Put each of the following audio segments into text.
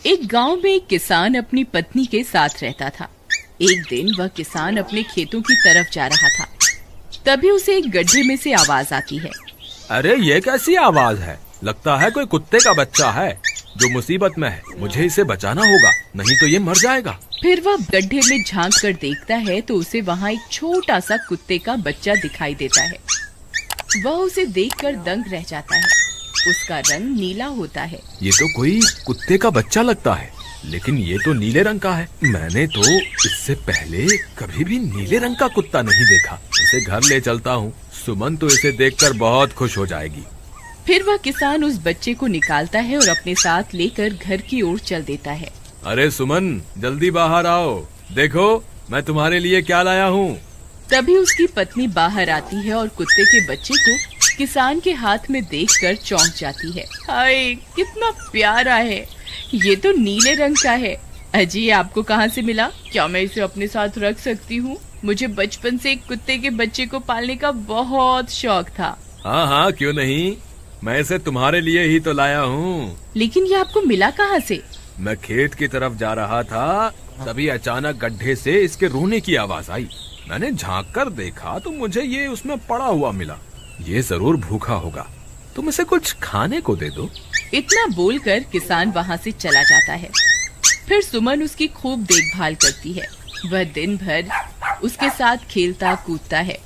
एक गांव में एक किसान अपनी पत्नी के साथ रहता था। एक दिन वह किसान अपने खेतों की तरफ जा रहा था। तभी उसे एक गड्ढे में से आवाज आती है। अरे ये कैसी आवाज है? लगता है कोई कुत्ते का बच्चा है जो मुसीबत में है। मुझे इसे बचाना होगा, नहीं तो ये मर जाएगा। फिर वह गड्ढे में झांक कर देखता है तो उसे वहाँ एक छोटा सा कुत्ते का बच्चा दिखाई देता है। वह उसे देखकर दंग रह जाता है। उसका रंग नीला होता है। ये तो कोई कुत्ते का बच्चा लगता है, लेकिन ये तो नीले रंग का है। मैंने तो इससे पहले कभी भी नीले रंग का कुत्ता नहीं देखा। इसे घर ले चलता हूँ, सुमन तो इसे देखकर बहुत खुश हो जाएगी। फिर वह किसान उस बच्चे को निकालता है और अपने साथ लेकर घर की ओर चल देता है। अरे सुमन, जल्दी बाहर आओ, देखो मैं तुम्हारे लिए क्या लाया हूँ। तभी उसकी पत्नी बाहर आती है और कुत्ते के बच्चे को किसान के हाथ में देखकर चौंक जाती है। हाय, कितना प्यारा है, ये तो नीले रंग का है। अजी, ये आपको कहाँ से मिला? क्या मैं इसे अपने साथ रख सकती हूँ? मुझे बचपन से एक कुत्ते के बच्चे को पालने का बहुत शौक था। हाँ हाँ, क्यों नहीं, मैं इसे तुम्हारे लिए ही तो लाया हूँ। लेकिन ये आपको मिला कहाँ से? मैं खेत की तरफ जा रहा था, तभी अचानक गड्ढे से इसके रोने की आवाज आई। मैंने झांक कर देखा तो मुझे ये उसमें पड़ा हुआ मिला। ये जरूर भूखा होगा, तुम इसे कुछ खाने को दे दो। इतना बोलकर किसान वहाँ से चला जाता है। फिर सुमन उसकी खूब देखभाल करती है। वह दिन भर उसके साथ खेलता कूदता है।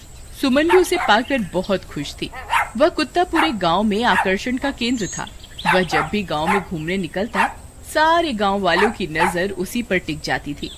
सुमन भी उसे पाकर बहुत खुश थी। वह कुत्ता पूरे गांव में आकर्षण का केंद्र था। वह जब भी गांव में घूमने निकलता, सारे गांव वालों की नजर उसी पर टिक जाती थी,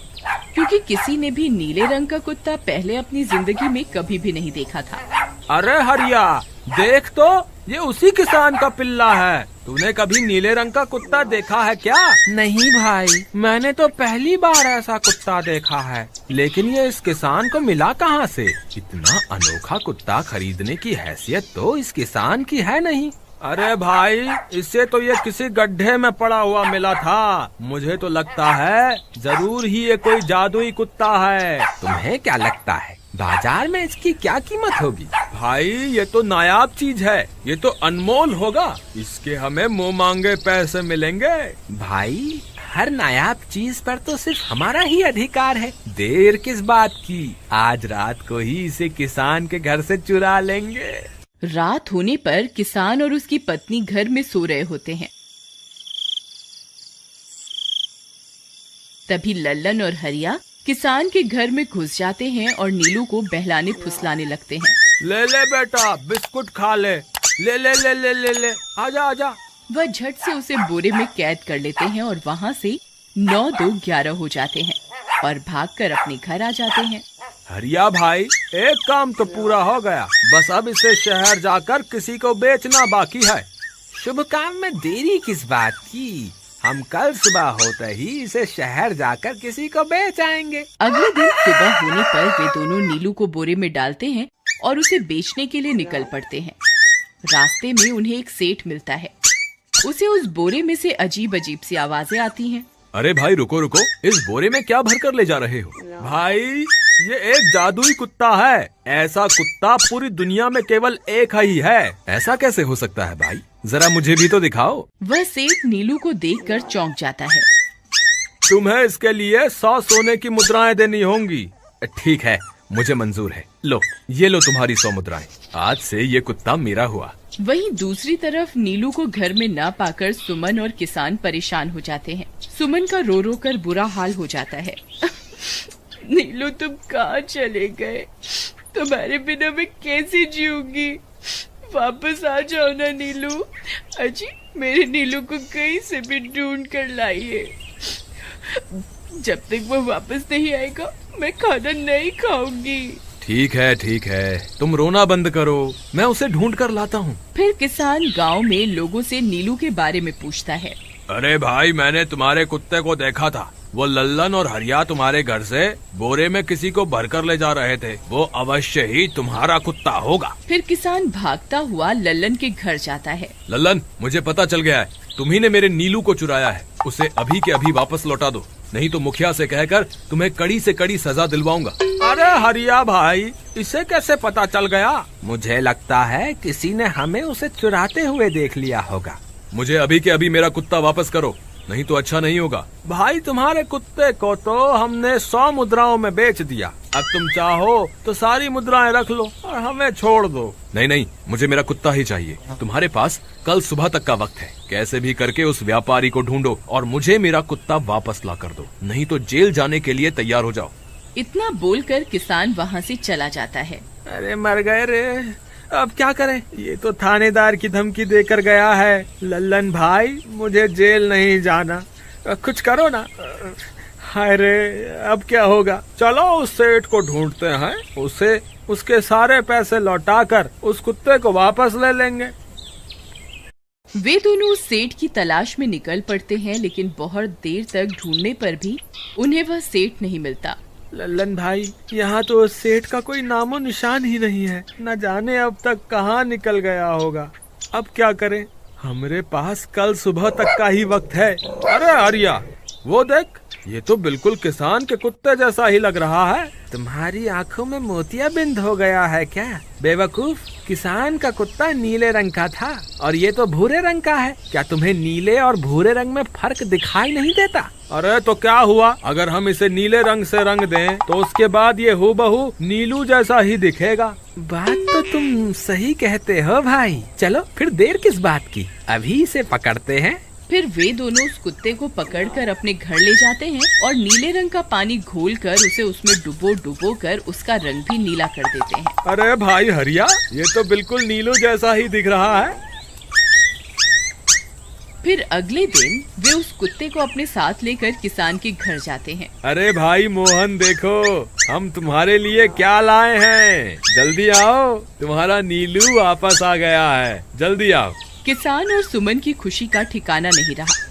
क्योंकि किसी ने भी नीले रंग का कुत्ता पहले अपनी जिंदगी में कभी भी नहीं देखा था। अरे हरिया, देख तो, ये उसी किसान का पिल्ला है। तूने कभी नीले रंग का कुत्ता देखा है क्या? नहीं भाई, मैंने तो पहली बार ऐसा कुत्ता देखा है। लेकिन ये इस किसान को मिला कहाँ से? इतना अनोखा कुत्ता खरीदने की हैसियत तो इस किसान की है नहीं। अरे भाई, इससे तो ये किसी गड्ढे में पड़ा हुआ मिला था। मुझे तो लगता है जरूर ही ये कोई जादुई कुत्ता है। तुम्हें क्या लगता है बाजार में इसकी क्या कीमत होगी? भाई, ये तो नायाब चीज है, ये तो अनमोल होगा। इसके हमें मुंह मांगे पैसे मिलेंगे। भाई, हर नायाब चीज पर तो सिर्फ हमारा ही अधिकार है। देर किस बात की, आज रात को ही इसे किसान के घर से चुरा लेंगे। रात होने पर किसान और उसकी पत्नी घर में सो रहे होते हैं। तभी लल्लन और हरिया किसान के घर में घुस जाते हैं और नीलू को बहलाने फुसलाने लगते हैं। ले ले बेटा, बिस्कुट खा ले, ले ले ले ले ले ले, आजा आजा। वह झट से उसे बोरे में कैद कर लेते हैं और वहाँ से 9-2-11 हो जाते हैं और भागकर अपने घर आ जाते हैं। हरिया भाई, एक काम तो पूरा हो गया, बस अब इसे शहर जाकर किसी को बेचना बाकी है। शुभ काम में देरी किस बात की, हम कल सुबह होते ही इसे शहर जाकर किसी को बेच आएंगे। अगले दिन सुबह होने पर वे दोनों नीलू को बोरे में डालते हैं और उसे बेचने के लिए निकल पड़ते हैं। रास्ते में उन्हें एक सेठ मिलता है। उसे उस बोरे में से अजीब अजीब सी आवाजें आती हैं। अरे भाई, रुको रुको, इस बोरे में क्या भर कर ले जा रहे हो? भाई, ये एक जादुई कुत्ता है। ऐसा कुत्ता पूरी दुनिया में केवल एक ही है। ऐसा कैसे हो सकता है भाई? जरा मुझे भी तो दिखाओ। वह सेठ नीलू को देखकर चौंक जाता है। तुम्हें इसके लिए 100 सोने की मुद्राएं देनी होंगी। ठीक है, मुझे मंजूर है। लो, ये लो तुम्हारी 100 मुद्राएं। आज से ये कुत्ता मेरा हुआ। वहीं दूसरी तरफ नीलू को घर में न पाकर सुमन और किसान परेशान हो जाते हैं। सुमन का रो रो कर बुरा हाल हो जाता है। नीलू, तुम कहाँ चले गए? तुम्हारे बिना मैं कैसे जीऊंगी? वापस आ जाओ ना नीलू। अजी, मेरे नीलू को कहीं से भी ढूंढ कर लाइए। जब तक वो वापस नहीं आएगा मैं खाना नहीं खाऊंगी। ठीक है, तुम रोना बंद करो, मैं उसे ढूंढ कर लाता हूँ। फिर किसान गांव में लोगों से नीलू के बारे में पूछता है। अरे भाई, मैंने तुम्हारे कुत्ते को देखा था। वो लल्लन और हरिया तुम्हारे घर से बोरे में किसी को भरकर ले जा रहे थे। वो अवश्य ही तुम्हारा कुत्ता होगा। फिर किसान भागता हुआ लल्लन के घर जाता है। लल्लन, मुझे पता चल गया है, तुम्ही ने मेरे नीलू को चुराया है। उसे अभी के अभी वापस लौटा दो, नहीं तो मुखिया से कहकर तुम्हें कड़ी से कड़ी सजा दिलवाऊंगा। अरे हरिया भाई, इसे कैसे पता चल गया? मुझे लगता है किसी ने हमें उसे चुराते हुए देख लिया होगा। मुझे अभी के अभी मेरा कुत्ता वापस करो, नहीं तो अच्छा नहीं होगा। भाई तुम्हारे कुत्ते को तो हमने 100 मुद्राओं में बेच दिया, अब तुम चाहो तो सारी मुद्राएं रख लो और हमें छोड़ दो। नहीं नहीं, मुझे मेरा कुत्ता ही चाहिए। तुम्हारे पास कल सुबह तक का वक्त है, कैसे भी करके उस व्यापारी को ढूंढो और मुझे मेरा कुत्ता वापस ला कर दो, नहीं तो जेल जाने के लिए तैयार हो जाओ। इतना बोलकर किसान वहाँ से चला जाता है। अरे मर गए रे, अब क्या करें, ये तो थानेदार की धमकी देकर गया है। लल्लन भाई मुझे जेल नहीं जाना, कुछ करो ना। हाय रे, अब क्या होगा। चलो उस सेठ को ढूंढते हैं, उसे उसके सारे पैसे लौटाकर उस कुत्ते को वापस ले लेंगे। वे दोनों उस सेठ की तलाश में निकल पड़ते हैं, लेकिन बहुत देर तक ढूंढने पर भी उन्हें वह सेठ नहीं मिलता। लल्लन भाई, यहाँ तो उस सेठ का कोई नामो निशान ही नहीं है, न जाने अब तक कहाँ निकल गया होगा। अब क्या करें, हमारे पास कल सुबह तक का ही वक्त है। अरे आर्या, वो देख, ये तो बिल्कुल किसान के कुत्ते जैसा ही लग रहा है। तुम्हारी आंखों में मोतियाबिंद हो गया है क्या बेवकूफ? किसान का कुत्ता नीले रंग का था और ये तो भूरे रंग का है। क्या तुम्हें नीले और भूरे रंग में फर्क दिखाई नहीं देता? अरे तो क्या हुआ, अगर हम इसे नीले रंग से रंग दें तो उसके बाद ये हूबहू नीलू जैसा ही दिखेगा। बात तो तुम सही कहते हो भाई, चलो फिर देर किस बात की, अभी इसे पकड़ते हैं। फिर वे दोनों उस कुत्ते को पकड़कर अपने घर ले जाते हैं और नीले रंग का पानी घोलकर उसे उसमें डुबो कर उसका रंग भी नीला कर देते हैं। अरे भाई हरिया, ये तो बिल्कुल नीलू जैसा ही दिख रहा है। फिर अगले दिन वे उस कुत्ते को अपने साथ लेकर किसान के घर जाते हैं। अरे भाई मोहन, देखो हम तुम्हारे लिए क्या लाए हैं, जल्दी आओ, तुम्हारा नीलू वापस आ गया है, जल्दी आओ। किसान और सुमन की खुशी का ठिकाना नहीं रहा।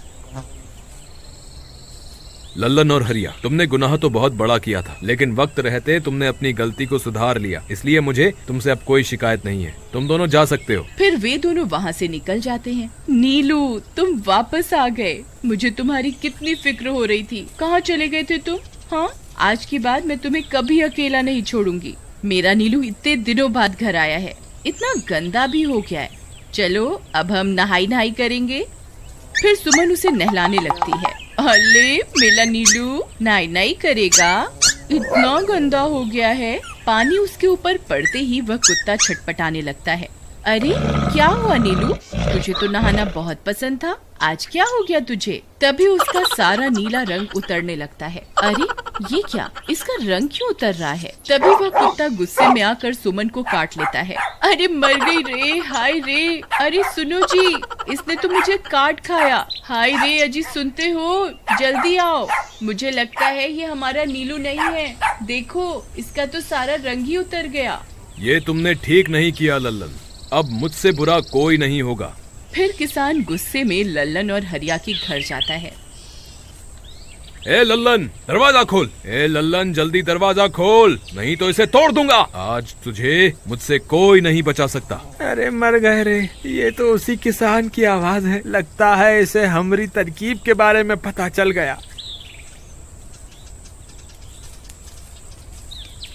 लल्लन और हरिया, तुमने गुनाह तो बहुत बड़ा किया था, लेकिन वक्त रहते तुमने अपनी गलती को सुधार लिया, इसलिए मुझे तुमसे अब कोई शिकायत नहीं है, तुम दोनों जा सकते हो। फिर वे दोनों वहाँ से निकल जाते हैं। नीलू, तुम वापस आ गए, मुझे तुम्हारी कितनी फिक्र हो रही थी, कहाँ चले गए थे तुम? हाँ, आज के बाद मैं तुम्हें कभी अकेला नहीं छोड़ूंगी। मेरा नीलू इतने दिनों बाद घर आया है, इतना गंदा भी हो गया है। चलो अब हम नहाई करेंगे। फिर सुमन उसे नहलाने लगती है। अले मेरा नीलू नहाई करेगा, इतना गंदा हो गया है। पानी उसके ऊपर पड़ते ही वह कुत्ता छटपटाने लगता है। अरे क्या हुआ नीलू, तुझे तो नहाना बहुत पसंद था, आज क्या हो गया तुझे? तभी उसका सारा नीला रंग उतरने लगता है। अरे ये क्या, इसका रंग क्यों उतर रहा है? तभी वह कुत्ता गुस्से में आकर सुमन को काट लेता है। अरे मर गई रे, हाय रे, अरे सुनो जी, इसने तो मुझे काट खाया। हाय रे अजी, सुनते हो, जल्दी आओ, मुझे लगता है ये हमारा नीलू नहीं है, देखो इसका तो सारा रंग ही उतर गया। ये तुमने ठीक नहीं किया लल्लन, अब मुझसे बुरा कोई नहीं होगा। फिर किसान गुस्से में लल्लन और हरिया के घर जाता है। ए लल्लन, दरवाजा खोल। ए लल्लन, जल्दी दरवाजा खोल, नहीं तो इसे तोड़ दूंगा। आज तुझे मुझसे कोई नहीं बचा सकता। अरे मर गए रे, ये तो उसी किसान की आवाज है, लगता है इसे हमारी तरकीब के बारे में पता चल गया।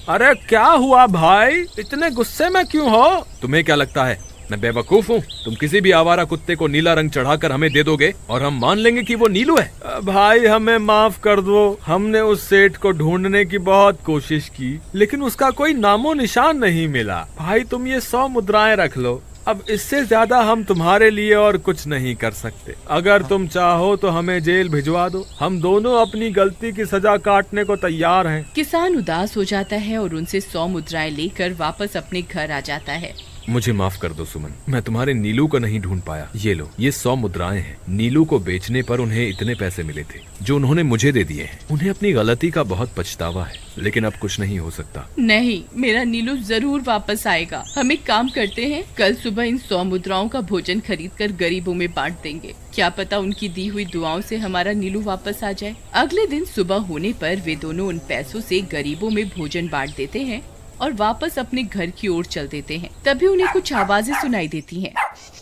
अरे क्या हुआ भाई, इतने गुस्से में क्यों हो? तुम्हें क्या लगता है मैं बेवकूफ हूँ? तुम किसी भी आवारा कुत्ते को नीला रंग चढ़ाकर हमें दे दोगे और हम मान लेंगे कि वो नीलू है? भाई हमें माफ कर दो, हमने उस सेठ को ढूंढने की बहुत कोशिश की, लेकिन उसका कोई नामो निशान नहीं मिला। भाई तुम ये 100 मुद्राएं रख लो, अब इससे ज्यादा हम तुम्हारे लिए और कुछ नहीं कर सकते। अगर तुम चाहो तो हमें जेल भिजवा दो, हम दोनों अपनी गलती की सजा काटने को तैयार हैं। किसान उदास हो जाता है और उनसे 100 मुद्राएं लेकर वापस अपने घर आ जाता है। मुझे माफ कर दो सुमन, मैं तुम्हारे नीलू को नहीं ढूंढ पाया। ये लो, ये 100 मुद्राएं हैं। नीलू को बेचने पर उन्हें इतने पैसे मिले थे जो उन्होंने मुझे दे दिए हैं। उन्हें अपनी गलती का बहुत पछतावा है, लेकिन अब कुछ नहीं हो सकता। नहीं, मेरा नीलू जरूर वापस आएगा। हम एक काम करते हैं, कल सुबह इन 100 मुद्राओं का भोजन खरीदकर गरीबों में बांट देंगे। क्या पता उनकी दी हुई दुआओं से हमारा नीलू वापस आ जाए। अगले दिन सुबह होने पर वे दोनों उन पैसों से गरीबों में भोजन बांट देते हैं और वापस अपने घर की ओर चल देते हैं। तभी उन्हें कुछ आवाजें सुनाई देती हैं।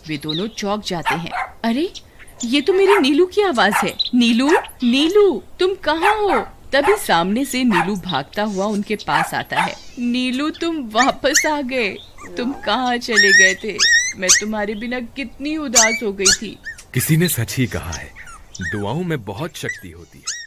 वे दोनों चौंक जाते हैं। अरे ये तो मेरी नीलू की आवाज है। नीलू, नीलू तुम कहाँ हो? तभी सामने से नीलू भागता हुआ उनके पास आता है। नीलू तुम वापस आ गए, तुम कहाँ चले गए थे? मैं तुम्हारे बिना कितनी उदास हो गई थी। किसी ने सच ही कहा है, दुआओं में बहुत शक्ति होती है।